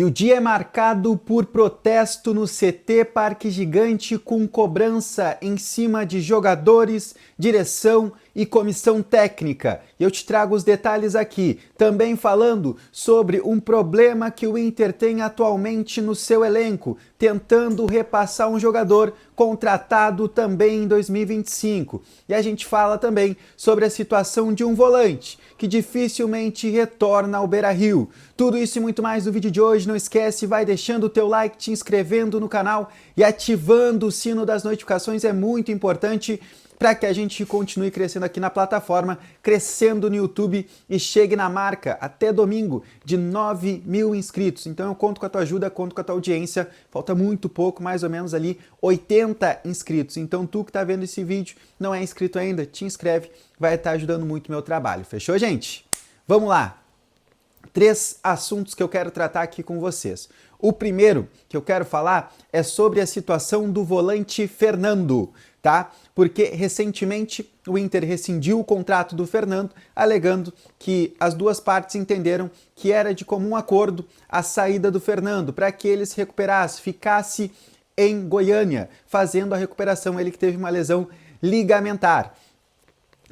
E o dia é marcado por protesto no CT Parque Gigante com cobrança em cima de jogadores, direção e comissão técnica. E eu te trago os detalhes aqui, também falando sobre um problema que o Inter tem atualmente no seu elenco, tentando repassar um jogador contratado também em 2025. E a gente fala também sobre a situação de um volante que dificilmente retorna ao Beira-Rio. Tudo isso e muito mais no vídeo de hoje. Não esquece, vai deixando o teu like, te inscrevendo no canal e ativando o sino das notificações, é muito importante para que a gente continue crescendo aqui na plataforma, crescendo no YouTube e chegue na marca até domingo de 9.000 inscritos. Então eu conto com a tua ajuda, conto com a tua audiência. Falta muito pouco, mais ou menos ali 80 inscritos. Então tu que está vendo esse vídeo, não é inscrito ainda, te inscreve, vai estar ajudando muito o meu trabalho. Fechou, gente? Vamos lá! 3 assuntos que eu quero tratar aqui com vocês. O primeiro que eu quero falar é sobre a situação do volante Fernando, tá? Porque recentemente o Inter rescindiu o contrato do Fernando, alegando que as duas partes entenderam que era de comum acordo a saída do Fernando para que ele se recuperasse, ficasse em Goiânia, fazendo a recuperação, ele que teve uma lesão ligamentar.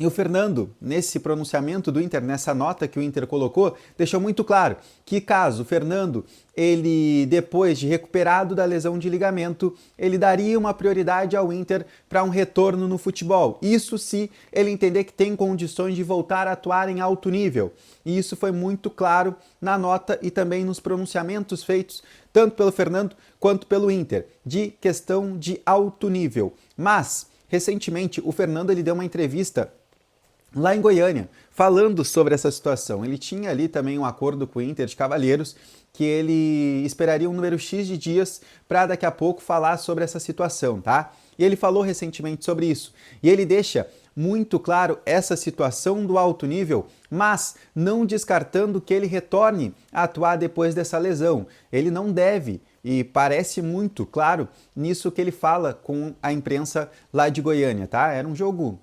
E o Fernando, nesse pronunciamento do Inter, nessa nota que o Inter colocou, deixou muito claro que caso o Fernando, ele depois de recuperado da lesão de ligamento, ele daria uma prioridade ao Inter para um retorno no futebol. Isso se ele entender que tem condições de voltar a atuar em alto nível. E isso foi muito claro na nota e também nos pronunciamentos feitos tanto pelo Fernando quanto pelo Inter, de questão de alto nível. Mas, recentemente, o Fernando ele deu uma entrevista lá em Goiânia, falando sobre essa situação. Ele tinha ali também um acordo com o Inter de Cavalheiros, que ele esperaria um número X de dias para daqui a pouco falar sobre essa situação, tá? E ele falou recentemente sobre isso. E ele deixa muito claro essa situação do alto nível, mas não descartando que ele retorne a atuar depois dessa lesão. Ele não deve, e parece muito claro nisso que ele fala com a imprensa lá de Goiânia, tá? Era um jogo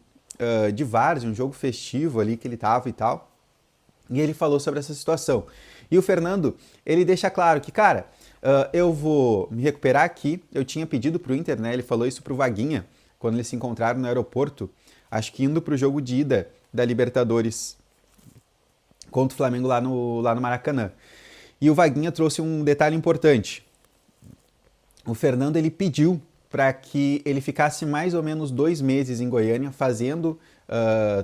de várzea, um jogo festivo ali que ele tava e tal, e ele falou sobre essa situação. E o Fernando, ele deixa claro que, cara, eu vou me recuperar aqui, eu tinha pedido pro Inter, né, ele falou isso pro Vaguinha, quando eles se encontraram no aeroporto, acho que indo pro jogo de ida da Libertadores contra o Flamengo lá no Maracanã. E o Vaguinha trouxe um detalhe importante. O Fernando, ele pediu para que ele ficasse mais ou menos 2 meses em Goiânia, fazendo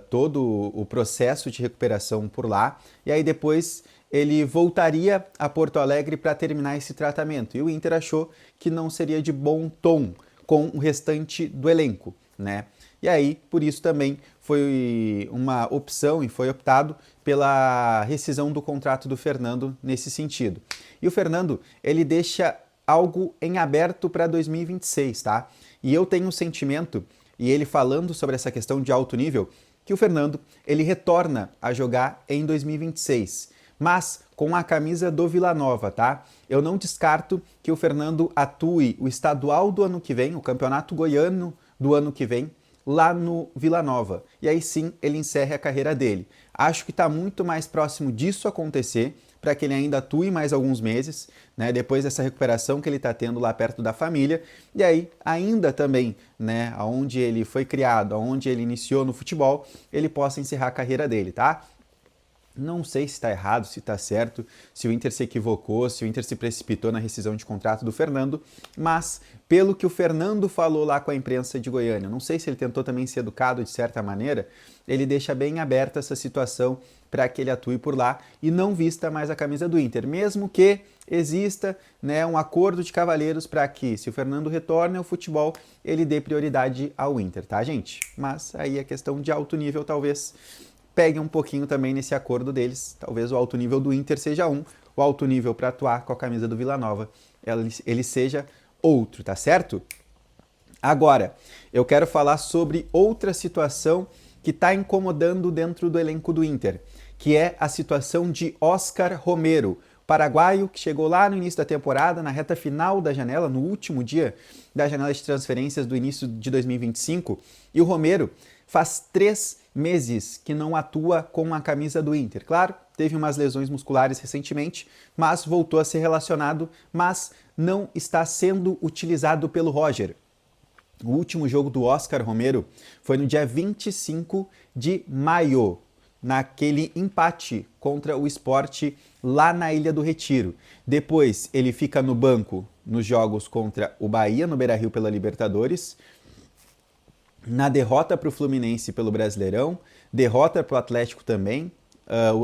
todo o processo de recuperação por lá, e aí depois ele voltaria a Porto Alegre para terminar esse tratamento. E o Inter achou que não seria de bom tom com o restante do elenco, né? E aí, por isso também foi uma opção e foi optado pela rescisão do contrato do Fernando nesse sentido. E o Fernando, ele deixa algo em aberto para 2026, tá? E eu tenho um sentimento, e ele falando sobre essa questão de alto nível, que o Fernando, ele retorna a jogar em 2026, mas com a camisa do Vila Nova, tá? Eu não descarto que o Fernando atue o estadual do ano que vem, o campeonato goiano do ano que vem, lá no Vila Nova. E aí sim, ele encerra a carreira dele. Acho que está muito mais próximo disso acontecer, para que ele ainda atue mais alguns meses, né, depois dessa recuperação que ele está tendo lá perto da família, e aí ainda também, né, aonde ele foi criado, aonde ele iniciou no futebol, ele possa encerrar a carreira dele, tá? Não sei se está errado, se está certo, se o Inter se equivocou, se o Inter se precipitou na rescisão de contrato do Fernando, mas pelo que o Fernando falou lá com a imprensa de Goiânia, não sei se ele tentou também ser educado de certa maneira, ele deixa bem aberta essa situação para que ele atue por lá e não vista mais a camisa do Inter, mesmo que exista, né, um acordo de cavalheiros para que, se o Fernando retorne ao futebol, ele dê prioridade ao Inter, tá, gente? Mas aí a questão de alto nível talvez pegue um pouquinho também nesse acordo deles. Talvez o alto nível do Inter seja um, o alto nível para atuar com a camisa do Vila Nova ele seja outro, tá certo? Agora, eu quero falar sobre outra situação que está incomodando dentro do elenco do Inter, que é a situação de Oscar Romero, paraguaio que chegou lá no início da temporada, na reta final da janela, no último dia da janela de transferências do início de 2025, e o Romero faz 3 meses que não atua com a camisa do Inter. Claro, teve umas lesões musculares recentemente, mas voltou a ser relacionado, mas não está sendo utilizado pelo Roger. O último jogo do Oscar Romero foi no dia 25 de maio, naquele empate contra o Sport lá na Ilha do Retiro. Depois ele fica no banco nos jogos contra o Bahia, no Beira-Rio pela Libertadores, na derrota para o Fluminense pelo Brasileirão, derrota para o Atlético também,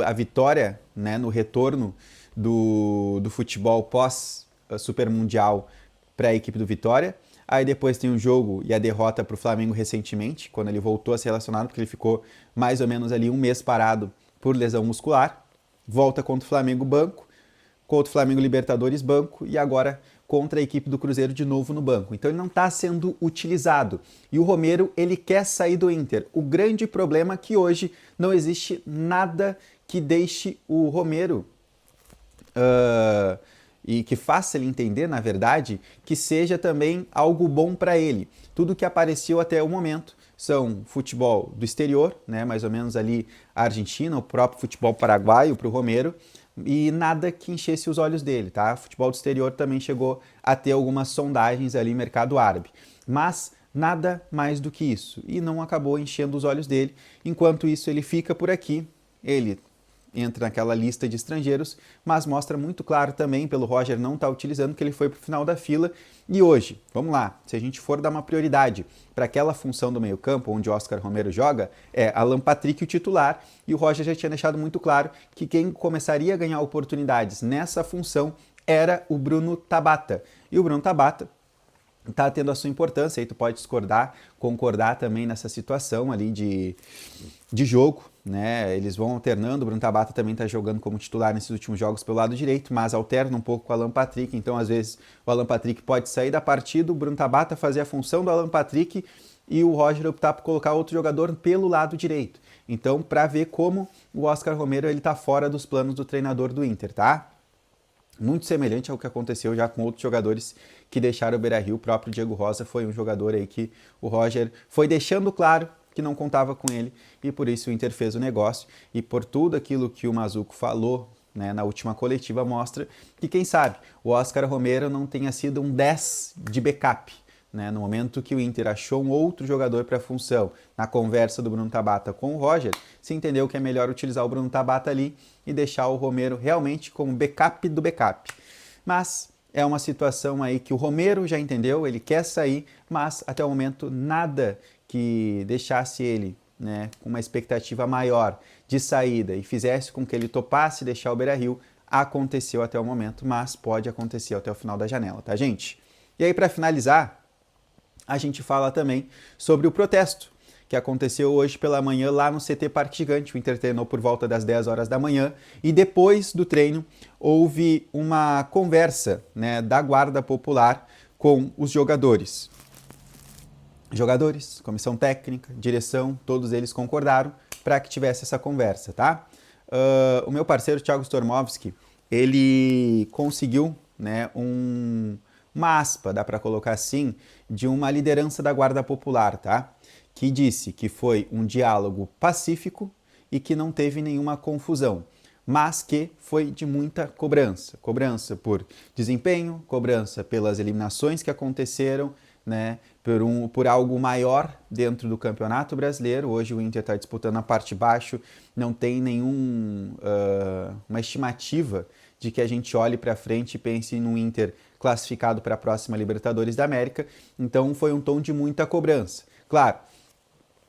a vitória, né, no retorno do futebol pós-Super Mundial para a equipe do Vitória. Aí depois tem o jogo e a derrota para o Flamengo recentemente, quando ele voltou a ser relacionado, porque ele ficou mais ou menos ali um mês parado por lesão muscular. Volta contra o Flamengo banco, contra o Flamengo Libertadores banco e agora contra a equipe do Cruzeiro de novo no banco. Então ele não está sendo utilizado. E o Romero, ele quer sair do Inter. O grande problema é que hoje não existe nada que deixe o Romero e que faça ele entender, na verdade, que seja também algo bom para ele. Tudo que apareceu até o momento são futebol do exterior, né, mais ou menos ali a Argentina, o próprio futebol paraguaio para o Romero, e nada que enchesse os olhos dele, tá? O futebol do exterior também chegou a ter algumas sondagens ali no mercado árabe, mas nada mais do que isso, e não acabou enchendo os olhos dele. Enquanto isso, ele fica por aqui, ele entra naquela lista de estrangeiros, mas mostra muito claro também, pelo Roger não estar utilizando, que ele foi para o final da fila. E hoje, vamos lá, se a gente for dar uma prioridade para aquela função do meio campo, onde o Oscar Romero joga, é Alan Patrick o titular, e o Roger já tinha deixado muito claro que quem começaria a ganhar oportunidades nessa função era o Bruno Tabata. E o Bruno Tabata está tendo a sua importância, aí tu pode discordar, concordar também nessa situação ali de jogo, né? Eles vão alternando, o Bruno Tabata também está jogando como titular nesses últimos jogos pelo lado direito, mas alterna um pouco com o Alan Patrick, então às vezes o Alan Patrick pode sair da partida, o Bruno Tabata fazer a função do Alan Patrick e o Roger optar por colocar outro jogador pelo lado direito. Então, para ver como o Oscar Romero ele está fora dos planos do treinador do Inter, tá? Muito semelhante ao que aconteceu já com outros jogadores que deixaram o Beira-Rio. O próprio Diego Rosa foi um jogador aí que o Roger foi deixando claro que não contava com ele e por isso o Inter fez o negócio. E por tudo aquilo que o Mazzucco falou, né, na última coletiva, mostra que, quem sabe, o Oscar Romero não tenha sido um 10 de backup. Né, no momento que o Inter achou um outro jogador para a função, na conversa do Bruno Tabata com o Roger, se entendeu que é melhor utilizar o Bruno Tabata ali e deixar o Romero realmente como backup do backup. Mas é uma situação aí que o Romero já entendeu, ele quer sair, mas até o momento nada que deixasse ele, né, com uma expectativa maior de saída e fizesse com que ele topasse deixar o Beira-Rio aconteceu até o momento, mas pode acontecer até o final da janela, tá, gente? E aí, para finalizar, a gente fala também sobre o protesto que aconteceu hoje pela manhã lá no CT Parque Gigante. O Inter treinou por volta das 10 horas da manhã e depois do treino houve uma conversa, né, da Guarda Popular com os jogadores. Jogadores, comissão técnica, direção, todos eles concordaram para que tivesse essa conversa, tá? O meu parceiro Thiago Stormovski, ele conseguiu, né, uma aspa, dá para colocar assim, de uma liderança da Guarda Popular, tá? Que disse que foi um diálogo pacífico e que não teve nenhuma confusão, mas que foi de muita cobrança. Cobrança por desempenho, cobrança pelas eliminações que aconteceram, né, por algo maior dentro do Campeonato Brasileiro. Hoje o Inter está disputando a parte de baixo, não tem uma estimativa de que a gente olhe para frente e pense no Inter classificado para a próxima Libertadores da América. Então foi um tom de muita cobrança. Claro,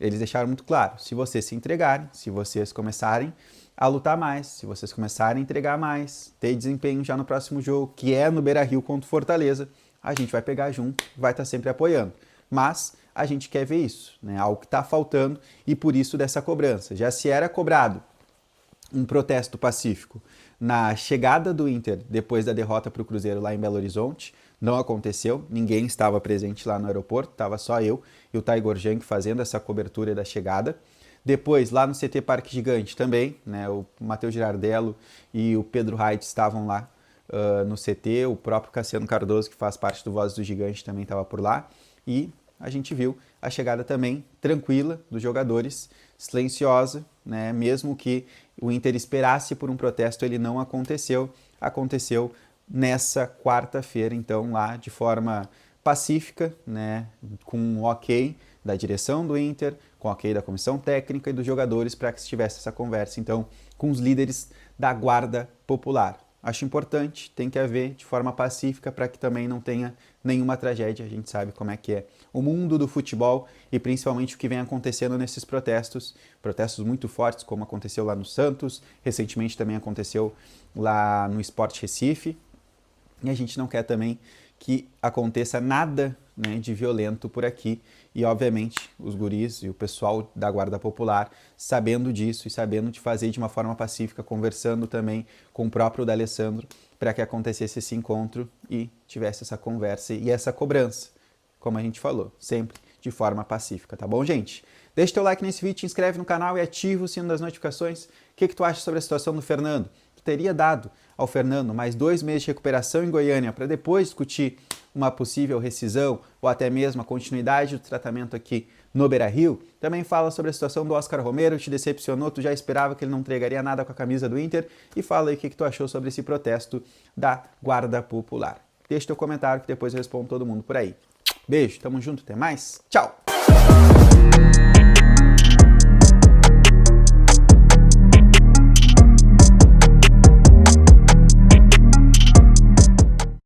eles deixaram muito claro, se vocês se entregarem, se vocês começarem a lutar mais, se vocês começarem a entregar mais, ter desempenho já no próximo jogo, que é no Beira-Rio contra o Fortaleza, a gente vai pegar junto, vai estar sempre apoiando. Mas a gente quer ver isso, né? Algo que está faltando e por isso dessa cobrança. Já se era cobrado um protesto pacífico na chegada do Inter depois da derrota para o Cruzeiro lá em Belo Horizonte, não aconteceu, ninguém estava presente lá no aeroporto, estava só eu e o Taigor Jank fazendo essa cobertura da chegada. Depois, lá no CT Parque Gigante também, né, o Matheus Girardello e o Pedro Reit estavam lá no CT, o próprio Cassiano Cardoso, que faz parte do Voz do Gigante, também estava por lá. E a gente viu a chegada também tranquila dos jogadores, silenciosa, né? Mesmo que o Inter esperasse por um protesto, ele não aconteceu. Aconteceu nessa quarta-feira, então, lá de forma pacífica, né? Com um ok da direção do Inter, com o ok da comissão técnica e dos jogadores para que se tivesse essa conversa, então, com os líderes da Guarda Popular. Acho importante, tem que haver de forma pacífica para que também não tenha nenhuma tragédia. A gente sabe como é que é o mundo do futebol e principalmente o que vem acontecendo nesses protestos. Protestos muito fortes, como aconteceu lá no Santos, recentemente também aconteceu lá no Sport Recife. E a gente não quer também que aconteça nada, né, de violento por aqui. E, obviamente, os guris e o pessoal da Guarda Popular, sabendo disso e sabendo de fazer de uma forma pacífica, conversando também com o próprio D'Alessandro, para que acontecesse esse encontro e tivesse essa conversa e essa cobrança, como a gente falou, sempre de forma pacífica, tá bom, gente? Deixa teu like nesse vídeo, te inscreve no canal e ativa o sino das notificações. O que tu acha sobre a situação do Fernando? Tu teria dado ao Fernando mais 2 meses de recuperação em Goiânia para depois discutir uma possível rescisão ou até mesmo a continuidade do tratamento aqui no Beira-Rio? Também fala sobre a situação do Oscar Romero, te decepcionou, tu já esperava que ele não entregaria nada com a camisa do Inter? E fala aí o que tu achou sobre esse protesto da Guarda Popular. Deixa teu comentário que depois eu respondo todo mundo por aí. Beijo, tamo junto, até mais, tchau!